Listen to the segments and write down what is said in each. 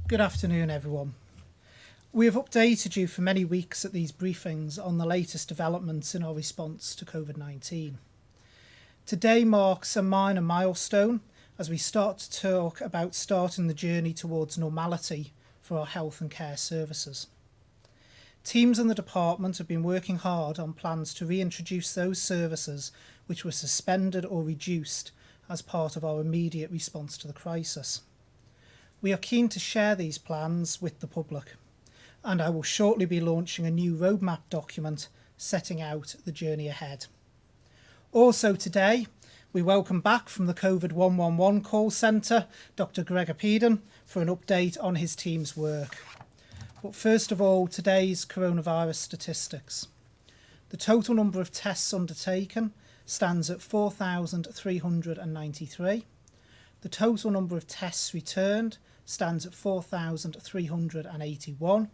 Good afternoon, everyone. We have updated you for many weeks at these briefings on the latest developments in our response to COVID-19. Today marks a minor milestone as we start to talk about starting the journey towards normality for our health and care services. Teams in the department have been working hard on plans to reintroduce those services which were suspended or reduced as part of our immediate response to the crisis. We are keen to share these plans with the public, and I will shortly be launching a new roadmap document setting out the journey ahead. Also today, we welcome back from the COVID 111 call centre Dr. Gregor Peden for an update on his team's work. But first of all, today's coronavirus statistics. The total number of tests undertaken stands at 4,393. The total number of tests returned stands at 4,381.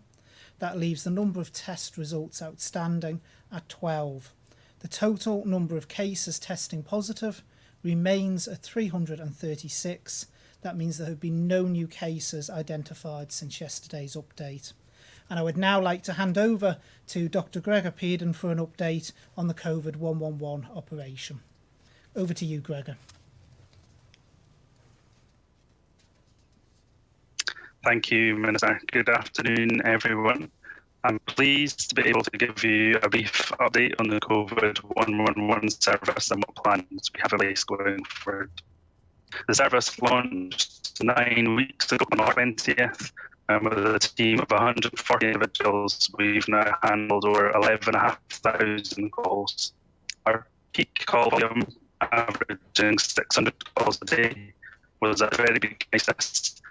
That leaves the number of test results outstanding at 12. The total number of cases testing positive remains at 336. That means there have been no new cases identified since yesterday's update. And I would now like to hand over to Dr. Gregor Peden for an update on the COVID 111 operation. Over to you, Gregor. Thank you, Minister. Good afternoon, everyone. I'm pleased to be able to give you a brief update on the COVID 111 service and what plans we have in place going forward. The service launched 9 weeks ago on the 20th, and with a team of 140 individuals, we've now handled over 11,500 calls. Our peak call volume, averaging 600 calls a day, was a very big crisis.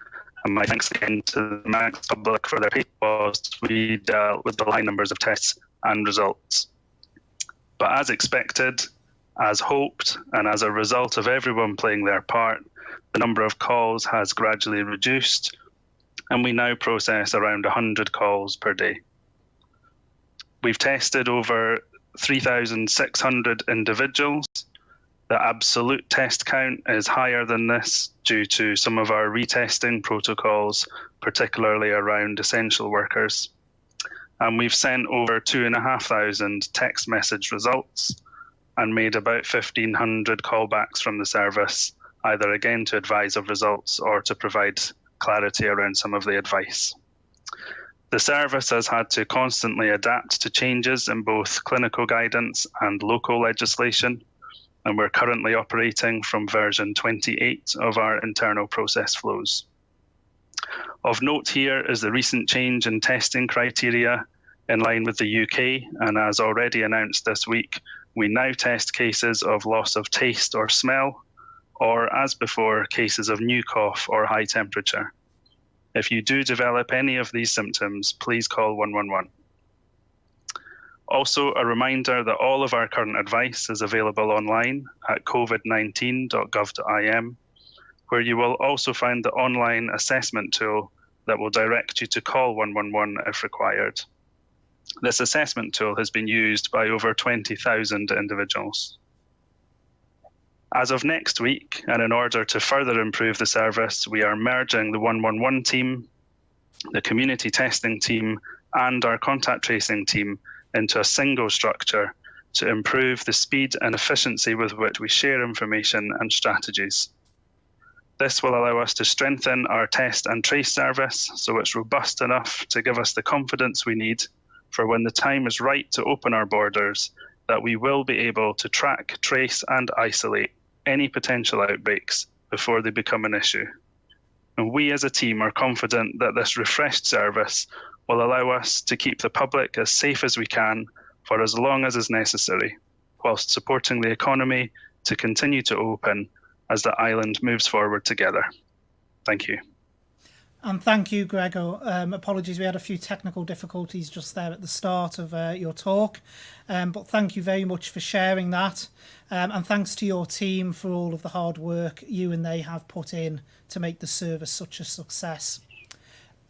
And my thanks again to the Manx public for their patience whilst we dealt with the high numbers of tests and results. But as expected, as hoped, and as a result of everyone playing their part, the number of calls has gradually reduced, and we now process around 100 calls per day. We've tested over 3,600 individuals. The absolute test count is higher than this due to some of our retesting protocols, particularly around essential workers. And we've sent over 2,500 text message results and made about 1,500 callbacks from the service, either again to advise of results or to provide clarity around some of the advice. The service has had to constantly adapt to changes in both clinical guidance and local legislation, and we're currently operating from version 28 of our internal process flows. Of note here is the recent change in testing criteria in line with the UK, and as already announced this week, we now test cases of loss of taste or smell, or as before, cases of new cough or high temperature. If you do develop any of these symptoms, please call 111. Also, a reminder that all of our current advice is available online at covid19.gov.im, where you will also find the online assessment tool that will direct you to call 111 if required. This assessment tool has been used by over 20,000 individuals. As of next week, and in order to further improve the service, we are merging the 111 team, the community testing team, and our contact tracing team into a single structure to improve the speed and efficiency with which we share information and strategies. This will allow us to strengthen our test and trace service so it's robust enough to give us the confidence we need for when the time is right to open our borders, that we will be able to track, trace and isolate any potential outbreaks before they become an issue. And we as a team are confident that this refreshed service will allow us to keep the public as safe as we can for as long as is necessary, whilst supporting the economy to continue to open as the island moves forward together. Thank you. And thank you, Gregor. Apologies, we had a few technical difficulties just there at the start of your talk, but thank you very much for sharing that. And thanks to your team for all of the hard work you and they have put in to make the service such a success.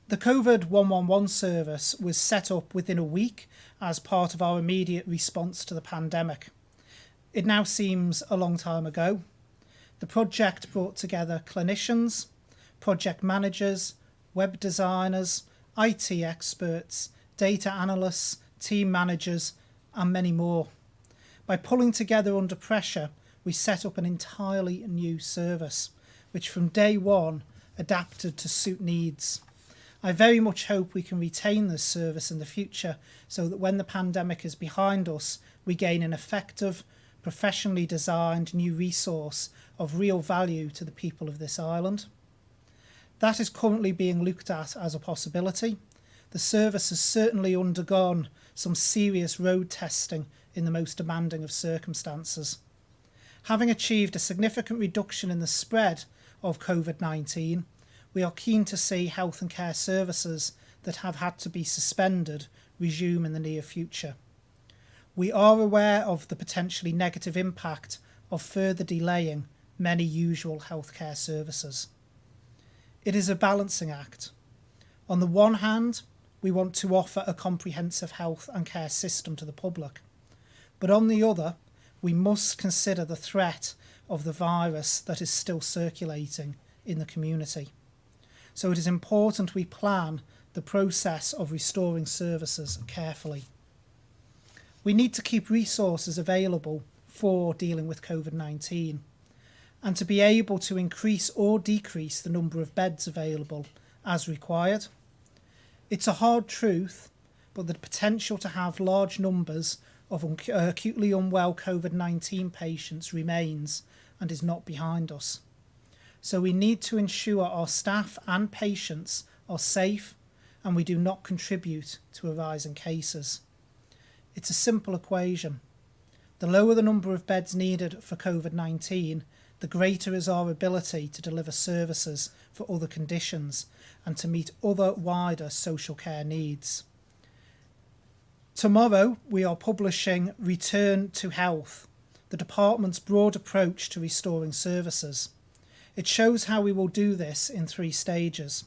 The COVID 111 service was set up within a week as part of our immediate response to the pandemic. It now seems a long time ago. The project brought together clinicians, project managers, web designers, IT experts, data analysts, team managers, and many more. By pulling together under pressure, we set up an entirely new service, which from day one adapted to suit needs. I very much hope we can retain this service in the future so that when the pandemic is behind us, we gain an effective, professionally designed new resource of real value to the people of this island. That is currently being looked at as a possibility. The service has certainly undergone some serious road testing in the most demanding of circumstances. Having achieved a significant reduction in the spread of COVID-19, we are keen to see health and care services that have had to be suspended resume in the near future. We are aware of the potentially negative impact of further delaying many usual healthcare services. It is a balancing act. On the one hand, we want to offer a comprehensive health and care system to the public, but on the other, we must consider the threat of the virus that is still circulating in the community. So it is important we plan the process of restoring services carefully. We need to keep resources available for dealing with COVID-19 and to be able to increase or decrease the number of beds available as required. It's a hard truth, but the potential to have large numbers of acutely unwell COVID-19 patients remains and is not behind us. So we need to ensure our staff and patients are safe and we do not contribute to a rise in cases. It's a simple equation. The lower the number of beds needed for COVID-19, the greater is our ability to deliver services for other conditions and to meet other wider social care needs. Tomorrow we are publishing Return to Health, the department's broad approach to restoring services. It shows how we will do this in 3 stages,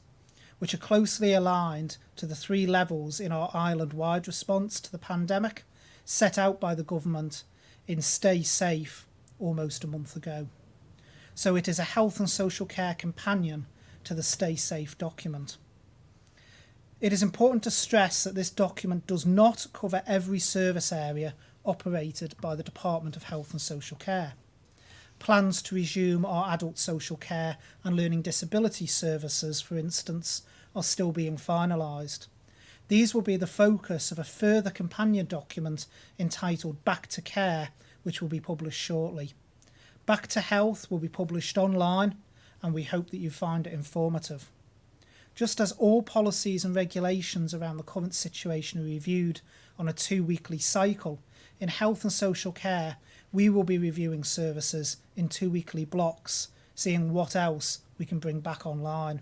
which are closely aligned to the 3 levels in our island-wide response to the pandemic set out by the government in Stay Safe almost a month ago. So it is a health and social care companion to the Stay Safe document. It is important to stress that this document does not cover every service area operated by the Department of Health and Social Care. Plans to resume our adult social care and learning disability services, for instance, are still being finalised. These will be the focus of a further companion document entitled Back to Care, which will be published shortly. Back to Health will be published online, and we hope that you find it informative. Just as all policies and regulations around the current situation are reviewed on a 2-weekly cycle, in health and social care, we will be reviewing services in 2-weekly blocks, seeing what else we can bring back online.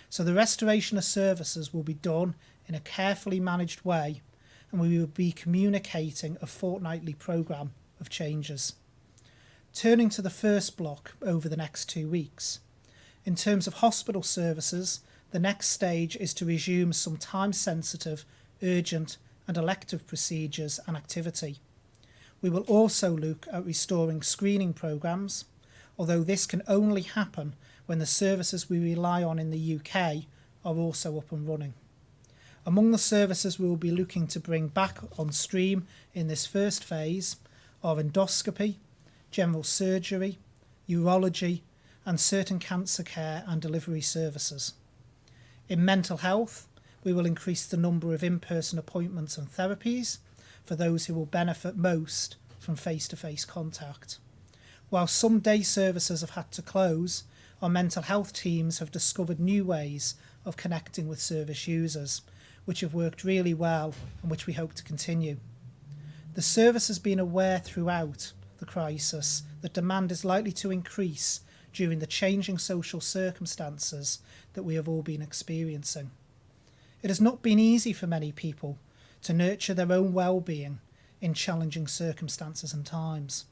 So the restoration of services will be done in a carefully managed way, and we will be communicating a fortnightly programme of changes. Turning to the first block over the next 2 weeks. In terms of hospital services, the next stage is to resume some time-sensitive, urgent and elective procedures and activity. We will also look at restoring screening programmes, although this can only happen when the services we rely on in the UK are also up and running. Among the services we will be looking to bring back on stream in this first phase are endoscopy, general surgery, urology and certain cancer care and delivery services. In mental health, we will increase the number of in-person appointments and therapies for those who will benefit most from face-to-face contact. While some day services have had to close, our mental health teams have discovered new ways of connecting with service users, which have worked really well and which we hope to continue. The service has been aware throughout the crisis that demand is likely to increase during the changing social circumstances that we have all been experiencing. It has not been easy for many people to nurture their own well-being in challenging circumstances and times,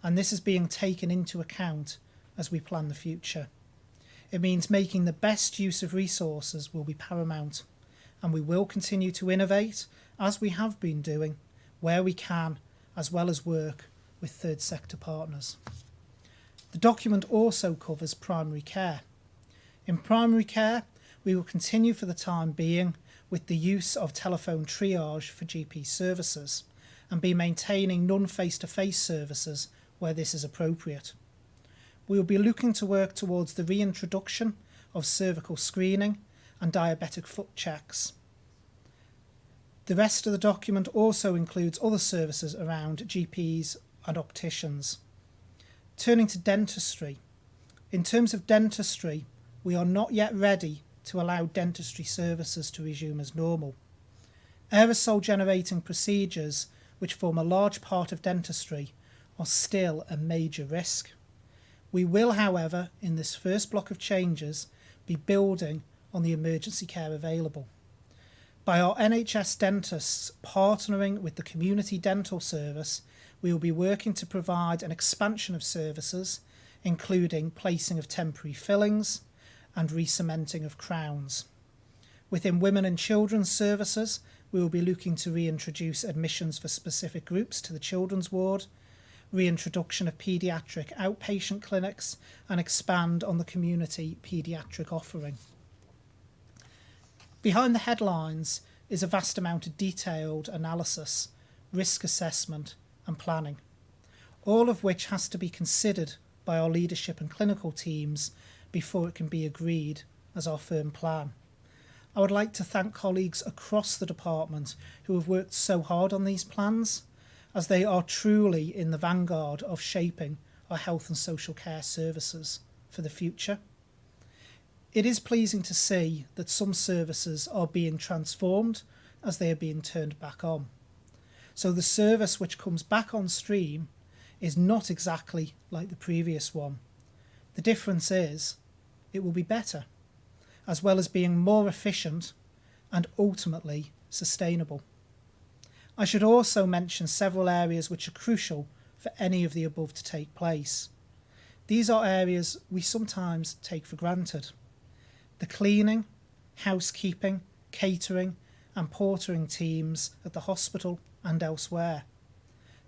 and this is being taken into account as we plan the future. It means making the best use of resources will be paramount, and we will continue to innovate, as we have been doing, where we can, as well as work with third sector partners. The document also covers primary care. In primary care, we will continue for the time being with the use of telephone triage for GP services and be maintaining non-face-to-face services where this is appropriate. We will be looking to work towards the reintroduction of cervical screening and diabetic foot checks. The rest of the document also includes other services around GPs and opticians. Turning to dentistry. In terms of dentistry, we are not yet ready to allow dentistry services to resume as normal. Aerosol generating procedures, which form a large part of dentistry, are still a major risk. We will, however, in this first block of changes, be building on the emergency care available. By our NHS dentists partnering with the community dental service, we will be working to provide an expansion of services, including placing of temporary fillings and re-cementing of crowns. Within women and children's services, we will be looking to reintroduce admissions for specific groups to the children's ward, reintroduction of paediatric outpatient clinics, and expand on the community paediatric offering. Behind the headlines is a vast amount of detailed analysis, risk assessment and planning, all of which has to be considered by our leadership and clinical teams before it can be agreed as our firm plan. I would like to thank colleagues across the department who have worked so hard on these plans, as they are truly in the vanguard of shaping our health and social care services for the future. It is pleasing to see that some services are being transformed as they are being turned back on. So the service which comes back on stream is not exactly like the previous one. The difference is it will be better, as well as being more efficient and ultimately sustainable. I should also mention several areas which are crucial for any of the above to take place. These are areas we sometimes take for granted. The cleaning, housekeeping, catering and portering teams at the hospital and elsewhere.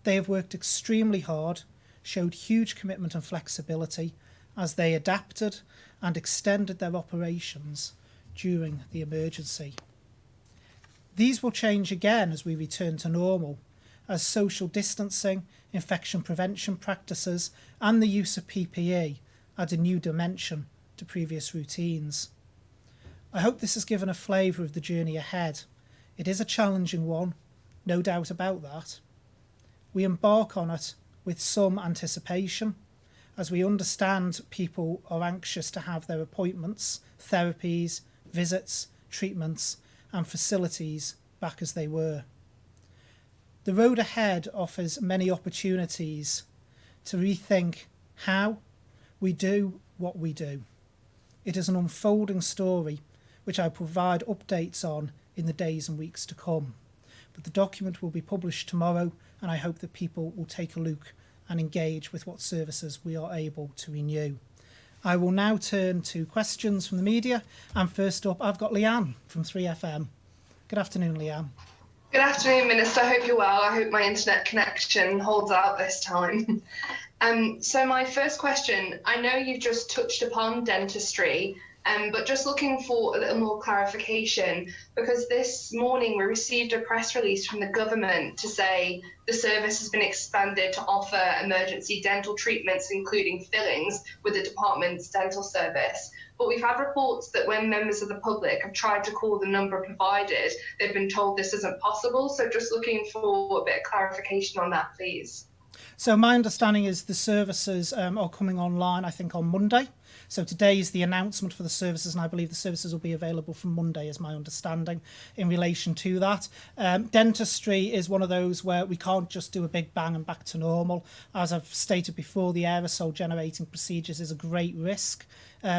They have worked extremely hard, showed huge commitment and flexibility as they adapted and extended their operations during the emergency. These will change again as we return to normal, as social distancing, infection prevention practices and the use of PPE add a new dimension to previous routines. I hope this has given a flavour of the journey ahead. It is a challenging one, no doubt about that. We embark on it with some anticipation, as we understand people are anxious to have their appointments, therapies, visits, treatments and facilities back as they were. The road ahead offers many opportunities to rethink how we do what we do. It is an unfolding story which I provide updates on in the days and weeks to come. But the document will be published tomorrow, and I hope that people will take a look and engage with what services we are able to renew. I will now turn to questions from the media, and first up I've got Leanne from 3FM. Good afternoon, Leanne. Good afternoon, Minister. I hope you're well. I hope my internet connection holds out this time. So my first question, I know you've just touched upon dentistry, but just looking for a little more clarification, because this morning we received a press release from the government to say the service has been expanded to offer emergency dental treatments, including fillings, with the department's dental service. But we've had reports that when members of the public have tried to call the number provided, they've been told this isn't possible. So just looking for a bit of clarification on that, please. So my understanding is the services are coming online, I think, on Monday. So today is the announcement for the services, and I believe the services will be available from Monday, is my understanding in relation to that. Dentistry is one of those where we can't just do a big bang and back to normal. As I've stated before, the aerosol generating procedures is a great risk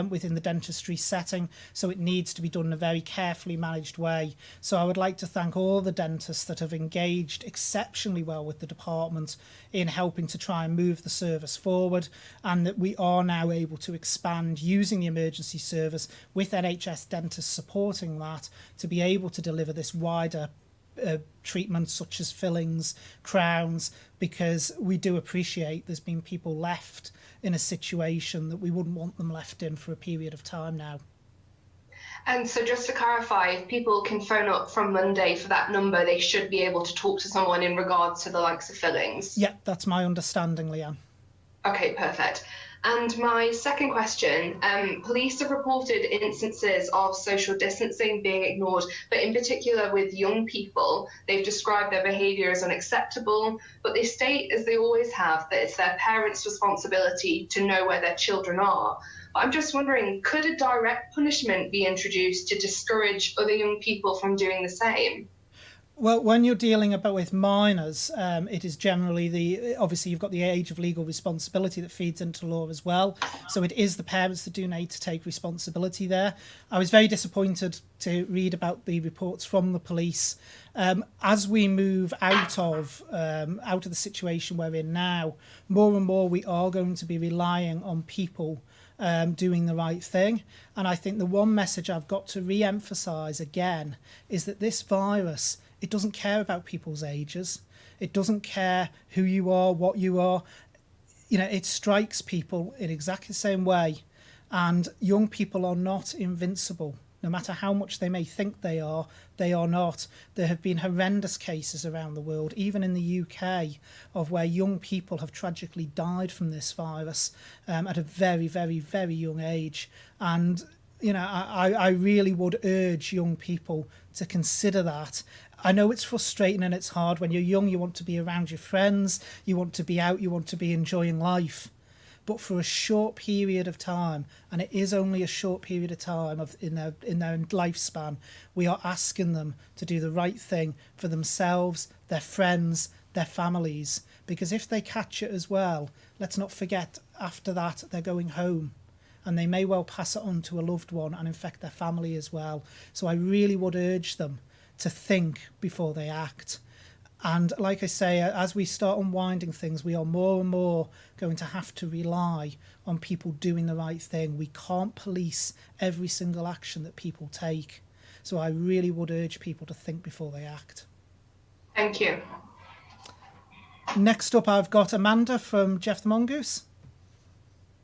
within the dentistry setting, so it needs to be done in a very carefully managed way. So I would like to thank all the dentists that have engaged exceptionally well with the department in helping to try and move the service forward, and that we are now able to expand using the emergency service with NHS dentists supporting that to be able to deliver this wider treatments such as fillings, crowns, because we do appreciate there's been people left in a situation that we wouldn't want them left in for a period of time now. And so just to clarify, if people can phone up from Monday for that number, they should be able to talk to someone in regards to the likes of fillings? Yeah, that's my understanding, Leanne. Okay, perfect. And my second question, police have reported instances of social distancing being ignored, but in particular with young people, they've described their behaviour as unacceptable, but they state, as they always have, that it's their parents' responsibility to know where their children are. But I'm just wondering, could a direct punishment be introduced to discourage other young people from doing the same? Well, when you're dealing with minors, it is generally obviously you've got the age of legal responsibility that feeds into law as well. So it is the parents that do need to take responsibility there. I was very disappointed to read about the reports from the police. As we move out of the situation we're in now, more and more we are going to be relying on people doing the right thing. And I think the one message I've got to re-emphasise again is that this virus, it doesn't care about people's ages. It doesn't care who you are, what you are. You know, it strikes people in exactly the same way. And young people are not invincible. No matter how much they may think they are not. There have been horrendous cases around the world, even in the UK, of where young people have tragically died from this virus at a very, very, very young age. And, you know, I really would urge young people to consider that. I know it's frustrating and it's hard. When you're young, you want to be around your friends, you want to be out, you want to be enjoying life. But for a short period of time, and it is only a short period of time in their lifespan, we are asking them to do the right thing for themselves, their friends, their families. Because if they catch it as well, let's not forget, after that, they're going home. And they may well pass it on to a loved one and infect their family as well. So I really would urge them to think before they act. And like I say, as we start unwinding things, we are more and more going to have to rely on people doing the right thing. We can't police every single action that people take. So I really would urge people to think before they act. Thank you. Next up, I've got Amanda from Jeff the Mongoose.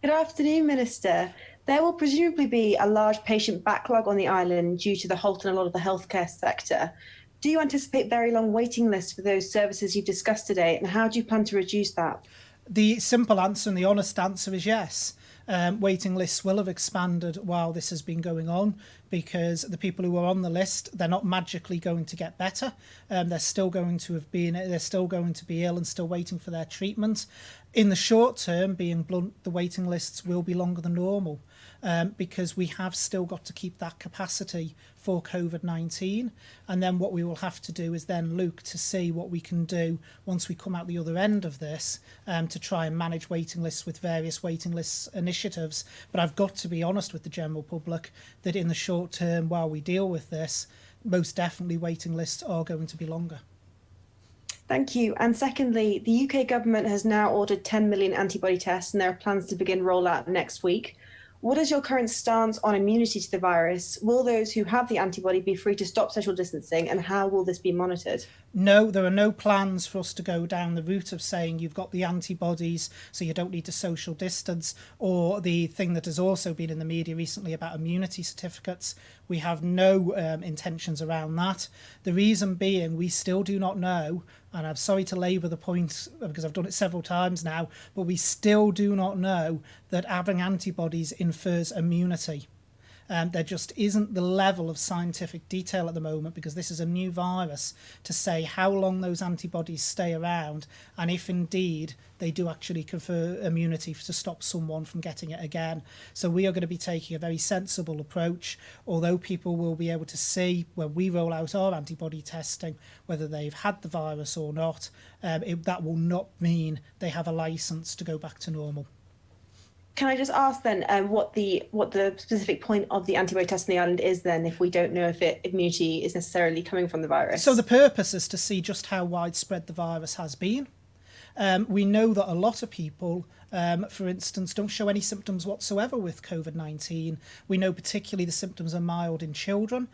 Good afternoon, Minister. There will presumably be a large patient backlog on the island due to the halt in a lot of the healthcare sector. Do you anticipate very long waiting lists for those services you've discussed today, and how do you plan to reduce that? The simple answer and the honest answer is yes. Waiting lists will have expanded while this has been going on, because the people who are on the list, they're not magically going to get better. They're still going to be ill and still waiting for their treatment. In the short term, being blunt, the waiting lists will be longer than normal, because we have still got to keep that capacity for COVID-19. And then what we will have to do is then look to see what we can do once we come out the other end of this, to try and manage waiting lists with various waiting lists initiatives. But I've got to be honest with the general public that in the short term, while we deal with this, most definitely waiting lists are going to be longer. Thank you. And secondly, the UK government has now ordered 10 million antibody tests, and there are plans to begin rollout next week. What is your current stance on immunity to the virus? Will those who have the antibody be free to stop social distancing, and how will this be monitored? No, there are no plans for us to go down the route of saying you've got the antibodies, so you don't need to social distance, or the thing that has also been in the media recently about immunity certificates. We have no intentions around that. The reason being, we still do not know, and I'm sorry to labour the point because I've done it several times now, but we still do not know that having antibodies infers immunity. There just isn't the level of scientific detail at the moment, because this is a new virus, to say how long those antibodies stay around and if indeed they do actually confer immunity to stop someone from getting it again. So we are going to be taking a very sensible approach, although people will be able to see when we roll out our antibody testing whether they've had the virus or not. That will not mean they have a licence to go back to normal. Can I just ask then what the specific point of the antibody test on the island is then, if we don't know if immunity is necessarily coming from the virus? So the purpose is to see just how widespread the virus has been. We know that a lot of people, for instance, don't show any symptoms whatsoever with COVID-19. We know particularly the symptoms are mild in children.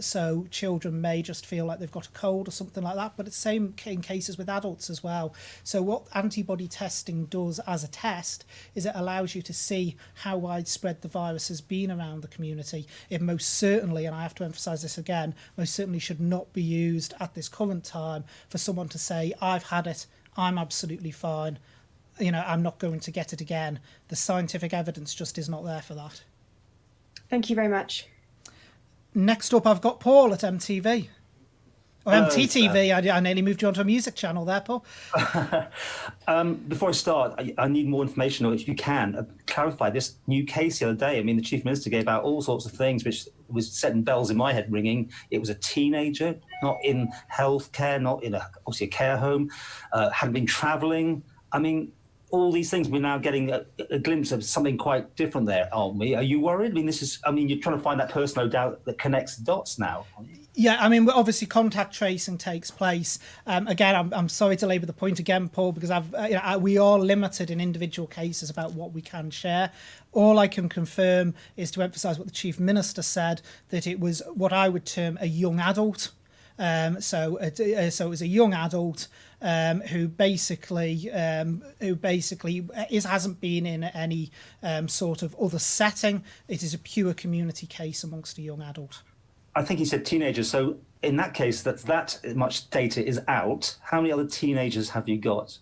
So children may just feel like they've got a cold or something like that, but it's the same in cases with adults as well. So what antibody testing does as a test is it allows you to see how widespread the virus has been around the community. It most certainly, and I have to emphasise this again, most certainly should not be used at this current time for someone to say, I've had it, I'm absolutely fine, I'm not going to get it again. The scientific evidence just is not there for that. Thank you very much. Next up, I've got Paul at MTV. Or MTTV, I nearly moved you onto a music channel there, Paul. Before I start, I need more information, or if you can, clarify this new case the other day. I mean, the Chief Minister gave out all sorts of things, which was setting bells in my head ringing. It was a teenager, not in healthcare, not in obviously a care home, hadn't been travelling. I mean, all these things, we're now getting a glimpse of something quite different there, aren't we? Are you worried? I mean, you're trying to find that person, no doubt, that connects the dots now. Yeah, I mean, obviously contact tracing takes place. Again, I'm sorry to labour the point again, Paul, because we are limited in individual cases about what we can share. All I can confirm is to emphasise what the Chief Minister said, that it was what I would term a young adult. So it was a young adult who basically hasn't been in any sort of other setting. It is a pure community case amongst a young adult. I think he said teenagers. So in that case, that much data is out. How many other teenagers have you got?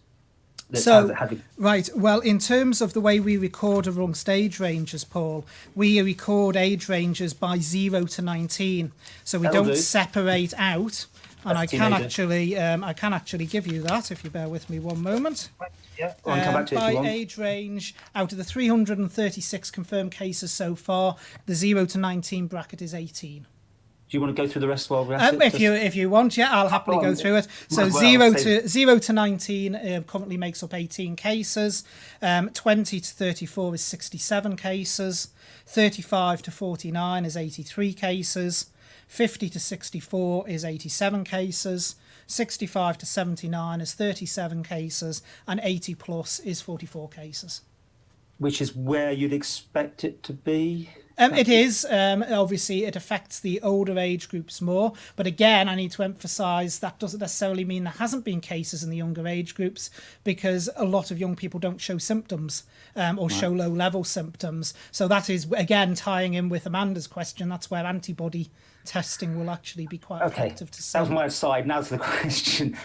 Right. Well, in terms of the way we record amongst age ranges, Paul, we record age ranges by 0 to 19. So we don't separate out. And I can actually give you that if you bear with me one moment. Yeah, I'll come back to it by if you want. age range, out of the 336 confirmed cases so far, the 0 to 19 bracket is 18. Do you want to go through the rest while we're at it? If you want, yeah, I'll happily go through it. So 0 to 19 currently makes up 18 cases. 20 to 34 is 67 cases. 35 to 49 is 83 cases. 50 to 64 is 87 cases. 65 to 79 is 37 cases, and 80 plus is 44 cases. Which is where you'd expect it to be? It is. Obviously, it affects the older age groups more. But again, I need to emphasise that doesn't necessarily mean there hasn't been cases in the younger age groups, because a lot of young people don't show symptoms or show low-level symptoms. So that is, again, tying in with Amanda's question. That's where antibody testing will actually be quite effective to see. That was my aside. Now to the question.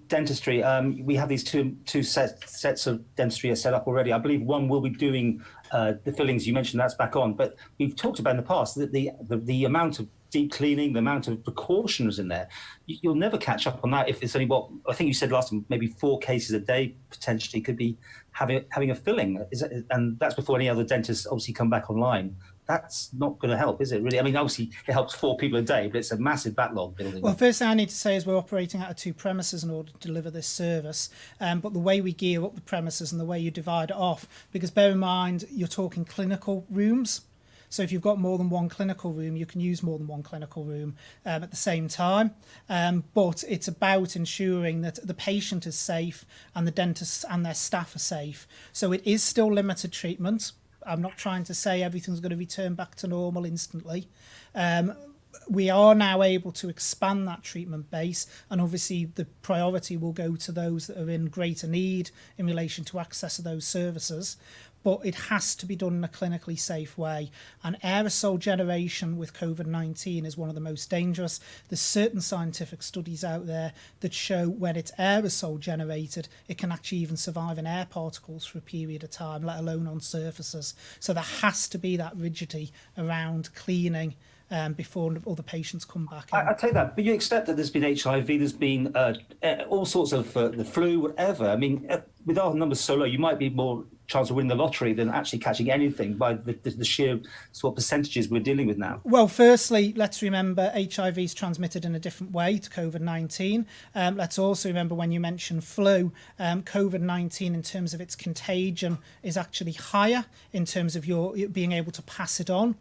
Dentistry. We have these two sets of dentistry are set up already. I believe one will be doing the fillings. You mentioned that's back on, but we've talked about in the past that the amount of deep cleaning, the amount of precautions in there, you'll never catch up on that if it's only I think you said last time, maybe 4 cases a day potentially could be having a filling. And that's before any other dentists obviously come back online. That's not going to help, is it, really? I mean, obviously, it helps 4 people a day, but it's a massive backlog building. Well, first thing I need to say is we're operating out of 2 premises in order to deliver this service. But the way we gear up the premises and the way you divide it off, because bear in mind, you're talking clinical rooms. So if you've got more than one clinical room, you can use more than one clinical room at the same time. But it's about ensuring that the patient is safe and the dentists and their staff are safe. So it is still limited treatment. I'm not trying to say everything's going to return back to normal instantly. We are now able to expand that treatment base, and obviously the priority will go to those that are in greater need in relation to access to those services. But it has to be done in a clinically safe way. And aerosol generation with COVID-19 is one of the most dangerous. There's certain scientific studies out there that show when it's aerosol generated, it can actually even survive in air particles for a period of time, let alone on surfaces. So there has to be that rigidity around cleaning before other patients come back in. I take that, but you accept that there's been HIV, there's been all sorts of the flu, whatever. I mean, with our numbers so low, you might be more chance of winning the lottery than actually catching anything by the sheer sort of percentages we're dealing with now. Well, firstly, let's remember HIV is transmitted in a different way to COVID-19. Let's also remember when you mention flu, COVID-19 in terms of its contagion is actually higher in terms of your being able to pass it on.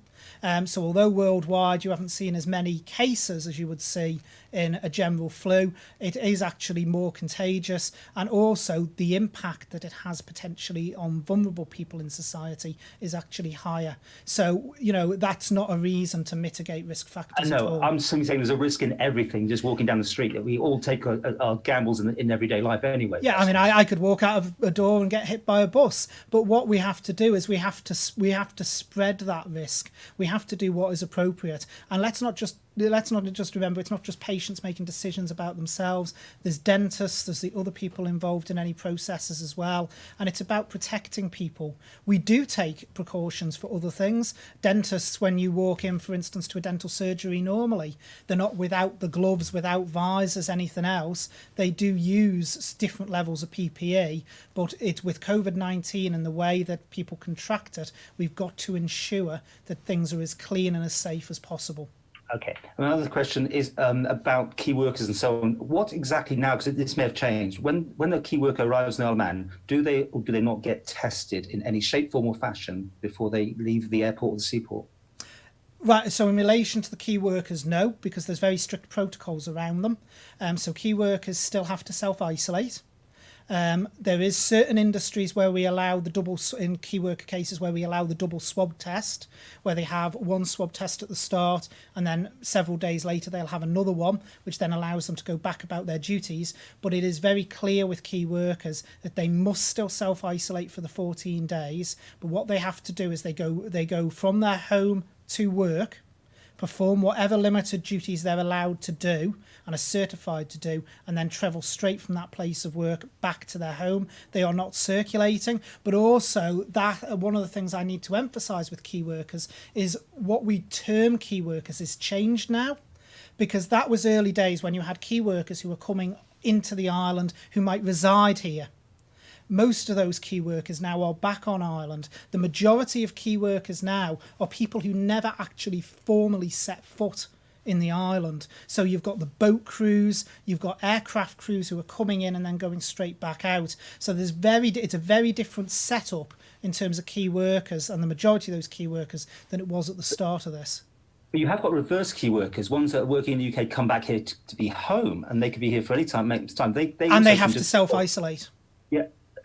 So although worldwide you haven't seen as many cases as you would see in a general flu, it is actually more contagious, and also the impact that it has potentially on vulnerable people in society is actually higher. So, that's not a reason to mitigate risk factors at all. I'm simply saying there's a risk in everything, just walking down the street, that we all take our gambles in everyday life anyway. Yeah, I mean, I could walk out of a door and get hit by a bus, but what we have to do is we have to spread that risk. We have to do what is appropriate, and let's not just remember, it's not just patients making decisions about themselves. There's dentists, there's the other people involved in any processes as well, and it's about protecting people. We do take precautions for other things. Dentists, when you walk in, for instance, to a dental surgery normally, they're not without the gloves, without visors, anything else. They do use different levels of PPE, but it's with COVID-19 and the way that people contract it, we've got to ensure that things are as clean and as safe as possible. Okay. Another question is about key workers and so on. What exactly now, because this may have changed, when a key worker arrives in Isle of Man, do they or do they not get tested in any shape, form or fashion before they leave the airport or the seaport? Right, so in relation to the key workers, no, because there's very strict protocols around them. So key workers still have to self-isolate. There is certain industries where we allow in key worker cases where we allow the double swab test, where they have one swab test at the start and then several days later they'll have another one, which then allows them to go back about their duties. But it is very clear with key workers that they must still self-isolate for the 14 days. But what they have to do is they go from their home to work, perform whatever limited duties they're allowed to do and are certified to do, and then travel straight from that place of work back to their home. They are not circulating, but also that one of the things I need to emphasise with key workers is what we term key workers is changed now, because that was early days when you had key workers who were coming into the island who might reside here. Most of those key workers now are back on island. The majority of key workers now are people who never actually formally set foot in the island. So you've got the boat crews, you've got aircraft crews who are coming in and then going straight back out. So it's a very different setup in terms of key workers and the majority of those key workers than it was at the start of this. But you have got reverse key workers, ones that are working in the UK come back here to be home, and they could be here for any time. They have to self-isolate.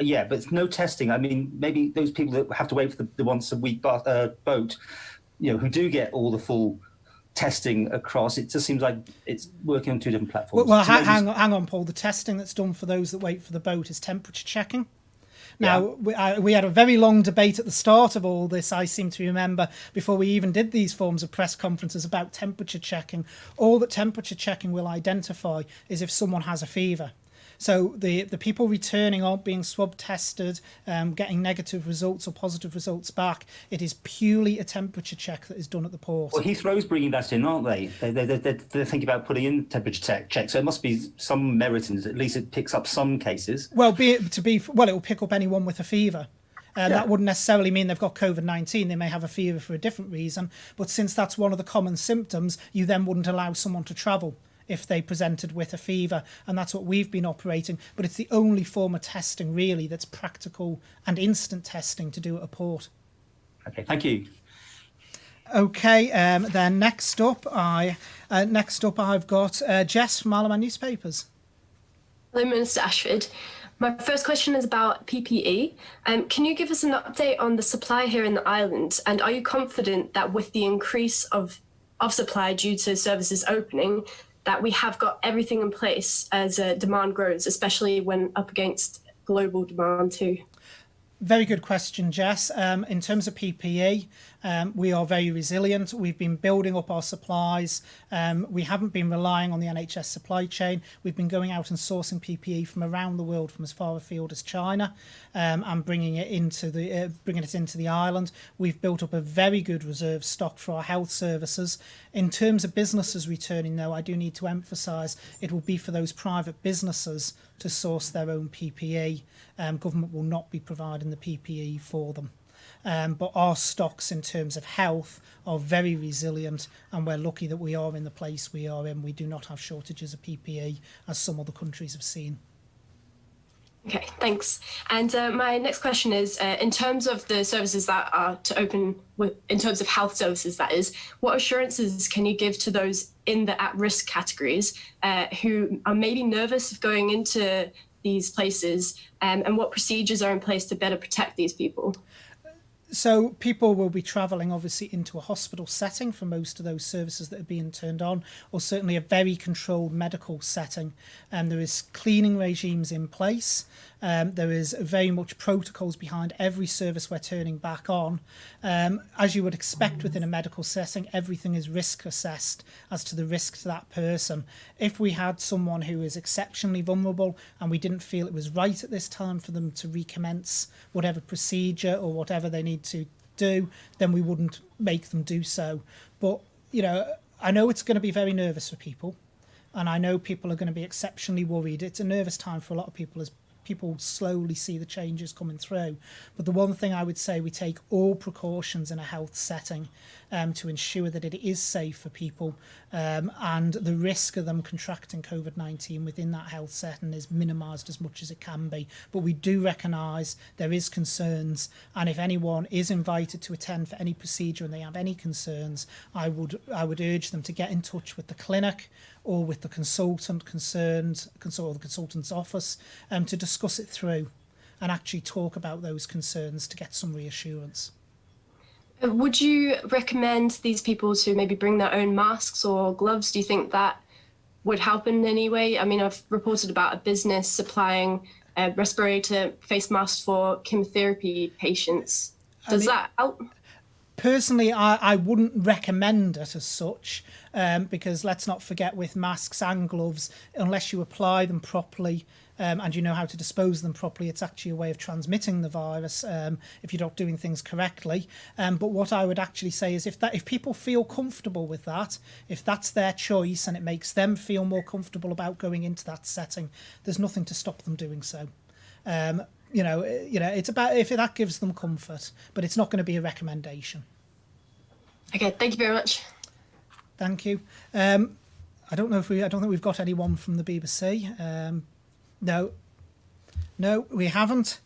Yeah, but it's no testing. I mean, maybe those people that have to wait for the once a week boat, who do get all the full testing across, it just seems like it's working on two different platforms. Well, hang on, Paul. The testing that's done for those that wait for the boat is temperature checking. Now, we had a very long debate at the start of all this, I seem to remember, before we even did these forms of press conferences about temperature checking. All that temperature checking will identify is if someone has a fever. So the people returning aren't being swab tested, getting negative results or positive results back. It is purely a temperature check that is done at the port. Well, Heathrow's bringing that in, aren't they? They're thinking about putting in temperature check. So it must be some merit in it. At least it picks up some cases. Well, it will pick up anyone with a fever. That wouldn't necessarily mean they've got COVID-19. They may have a fever for a different reason. But since that's one of the common symptoms, you then wouldn't allow someone to travel if they presented with a fever, and that's what we've been operating. But it's the only form of testing really that's practical and instant testing to do at a port. Okay, thank you. Okay, then next up I've got Jess from Isle of Man Newspapers. Hello, Minister Ashford. My first question is about PPE. Can you give us an update on the supply here in the island, and are you confident that with the increase of supply due to services opening, that we have got everything in place as demand grows, especially when up against global demand too? Very good question, Jess. In terms of PPE, we are very resilient. We've been building up our supplies. We haven't been relying on the NHS supply chain. We've been going out and sourcing PPE from around the world, from as far afield as China, and bringing it into the island. We've built up a very good reserve stock for our health services. In terms of businesses returning, though, I do need to emphasise it will be for those private businesses to source their own PPE. Government will not be providing the PPE for them. But our stocks in terms of health are very resilient, and we're lucky that we are in the place we are in. We do not have shortages of PPE as some other countries have seen. Okay, thanks. And my next question is, in terms of the services that are to open, in terms of health services, that is, what assurances can you give to those in the at-risk categories who are maybe nervous of going into these places, and what procedures are in place to better protect these people? So people will be travelling obviously into a hospital setting for most of those services that are being turned on, or certainly a very controlled medical setting. There is cleaning regimes in place. There is very much protocols behind every service we're turning back on. As you would expect within a medical setting, everything is risk assessed as to the risk to that person. If we had someone who is exceptionally vulnerable and we didn't feel it was right at this time for them to recommence whatever procedure or whatever they need to do, then we wouldn't make them do so. But, you know, I know it's going to be very nervous for people, and I know people are going to be exceptionally worried. It's a nervous time for a lot of people as people slowly see the changes coming through. But the one thing I would say, we take all precautions in a health setting to ensure that it is safe for people, and the risk of them contracting COVID-19 within that health setting is minimised as much as it can be. But we do recognise there is concerns, and if anyone is invited to attend for any procedure and they have any concerns, I would urge them to get in touch with the clinic or with the consultant concerned, or the consultant's office, to discuss it through and actually talk about those concerns to get some reassurance. Would you recommend these people to maybe bring their own masks or gloves? Do you think that would help in any way? I mean, I've reported about a business supplying respirator face masks for chemotherapy patients. Does that help? Personally, I wouldn't recommend it as such, because let's not forget, with masks and gloves, unless you apply them properly and you know how to dispose of them properly, it's actually a way of transmitting the virus if you're not doing things correctly. But what I would actually say is if people feel comfortable with that, if that's their choice and it makes them feel more comfortable about going into that setting, there's nothing to stop them doing so. You know, it's about if that gives them comfort, but it's not going to be a recommendation. Okay, thank you very much. Thank you. I don't think we've got anyone from the BBC. No, we haven't.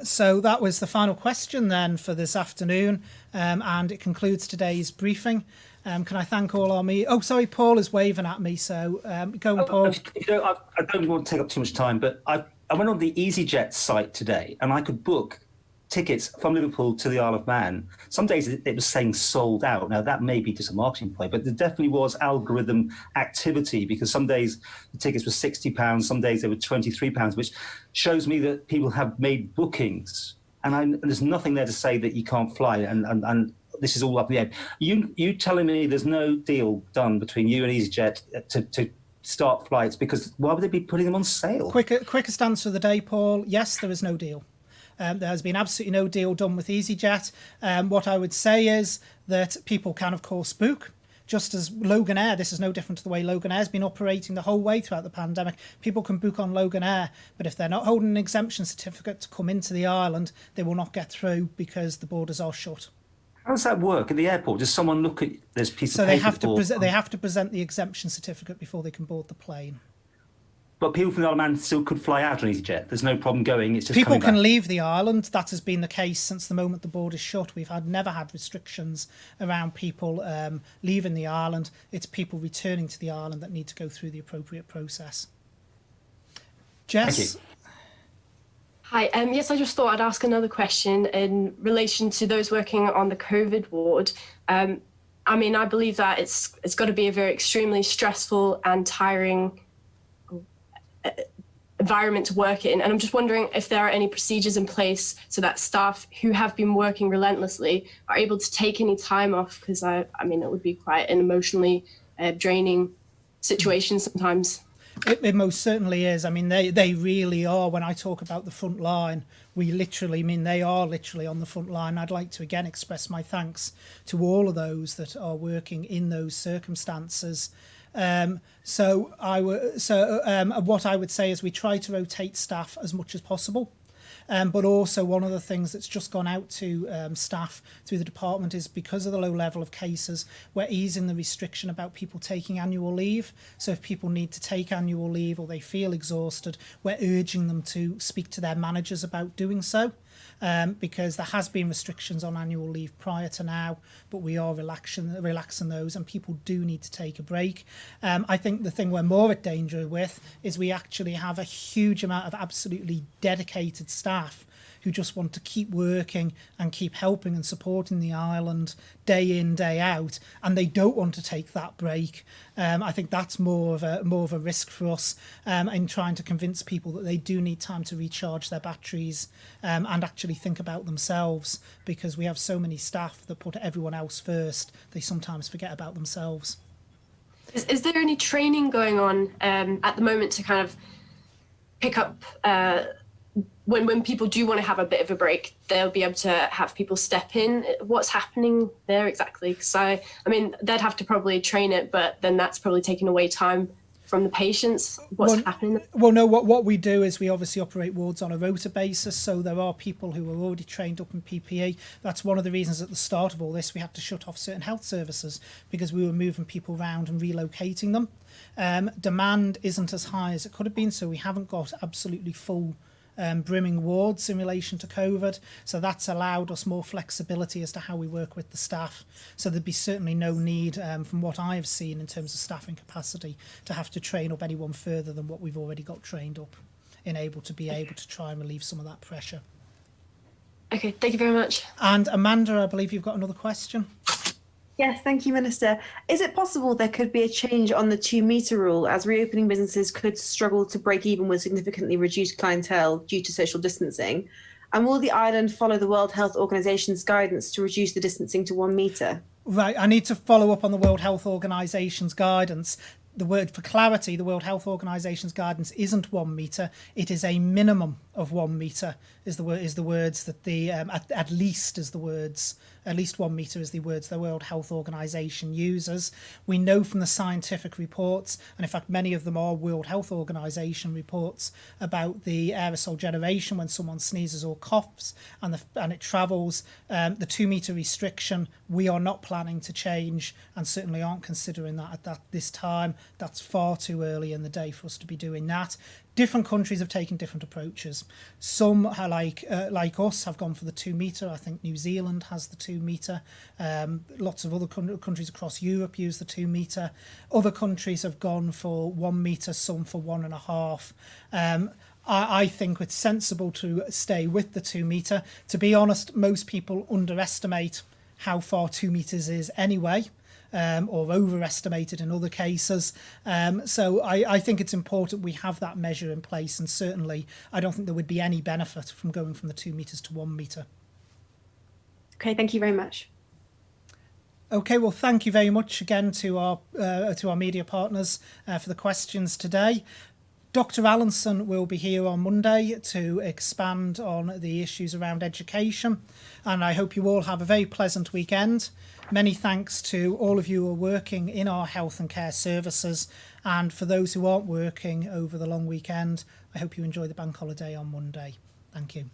So that was the final question then for this afternoon, and it concludes today's briefing. Can I thank all our Oh, sorry, Paul is waving at me, so go on, Paul. I don't want to take up too much time, but I went on the EasyJet site today and I could book tickets from Liverpool to the Isle of Man. Some days it was saying sold out. Now, that may be just a marketing play, but there definitely was algorithm activity, because some days the tickets were £60, some days they were £23, which shows me that people have made bookings. And there's nothing there to say that you can't fly, and this is all up in the air. You telling me there's no deal done between you and EasyJet to start flights, because why would they be putting them on sale? Quickest answer of the day, Paul. Yes, there is no deal. There has been absolutely no deal done with EasyJet. What I would say is that people can, of course, book. Just as Logan Air, this is no different to the way Logan Air has been operating the whole way throughout the pandemic. People can book on Logan Air, but if they're not holding an exemption certificate to come into the island, they will not get through because the borders are shut. How does that work at the airport? Does someone look at this piece So of they paper? they have to present the exemption certificate before they can board the plane. But people from the Isle of Man still could fly out on EasyJet. There's no problem going. It's just people coming can back. leave the island. That has been the case since the moment the borders shut. We've never had restrictions around people leaving the island. It's people returning to the island that need to go through the appropriate process. Jess? Thank you. Hi, yes, I just thought I'd ask another question in relation to those working on the COVID ward. I mean, I believe that it's got to be a very extremely stressful and tiring environment to work in. And I'm just wondering if there are any procedures in place so that staff who have been working relentlessly are able to take any time off, because I mean, it would be quite an emotionally draining situation sometimes. It most certainly is. I mean, they really are. When I talk about the front line, we literally mean they are literally on the front line. I'd like to again express my thanks to all of those that are working in those circumstances. What I would say is we try to rotate staff as much as possible. But also one of the things that's just gone out to staff through the department is because of the low level of cases, we're easing the restriction about people taking annual leave. So if people need to take annual leave or they feel exhausted, we're urging them to speak to their managers about doing so. Because there has been restrictions on annual leave prior to now, but we are relaxing those, and people do need to take a break. I think the thing we're more at danger with is we actually have a huge amount of absolutely dedicated staff who just want to keep working and keep helping and supporting the island day in, day out, and they don't want to take that break. I think that's more of a risk for us in trying to convince people that they do need time to recharge their batteries and actually think about themselves, because we have so many staff that put everyone else first, they sometimes forget about themselves. Is there any training going on at the moment to kind of pick up when people do want to have a bit of a break, they'll be able to have people step in? What's happening there exactly? Because I mean, they'd have to probably train it, but then that's probably taking away time from the patients. What's happening there? Well, no, what we do is we obviously operate wards on a rota basis, so there are people who are already trained up in PPE. That's one of the reasons at the start of all this we had to shut off certain health services, because we were moving people around and relocating them. Demand isn't as high as it could have been, so we haven't got absolutely full brimming wards in relation to COVID, so that's allowed us more flexibility as to how we work with the staff. So there'd be certainly no need, from what I've seen in terms of staffing capacity, to have to train up anyone further than what we've already got trained up in able to try and relieve some of that pressure. Okay, thank you very much. And Amanda, I believe you've got another question. Yes, thank you, Minister. Is it possible there could be a change on the 2 metre rule, as reopening businesses could struggle to break even with significantly reduced clientele due to social distancing? And will the island follow the World Health Organization's guidance to reduce the distancing to 1 metre? Right, I need to follow up on the World Health Organization's guidance. The word for clarity, the World Health Organization's guidance isn't 1 metre. It is a minimum of 1 metre. Is the words that the at least 1 metre is the words the World Health Organization uses. We know from the scientific reports, and in fact many of them are World Health Organization reports, about the aerosol generation when someone sneezes or coughs and it travels. The 2 metre restriction we are not planning to change, and certainly aren't considering that at this time. That's far too early in the day for us to be doing that. Different countries have taken different approaches. Some, like us, have gone for the 2 metre. I think New Zealand has the 2 metre. Lots of other countries across Europe use the 2 metre. Other countries have gone for 1 metre, some for 1.5. I think it's sensible to stay with the 2 metre. To be honest, most people underestimate how far 2 metres is anyway. Or overestimated in other cases. So I think it's important we have that measure in place, and certainly I don't think there would be any benefit from going from the 2 metres to 1 metre. Okay, thank you very much. Okay, well, thank you very much again to our media partners for the questions today. Dr. Allinson will be here on Monday to expand on the issues around education, and I hope you all have a very pleasant weekend. Many thanks to all of you who are working in our health and care services, and for those who aren't working over the long weekend, I hope you enjoy the bank holiday on Monday. Thank you.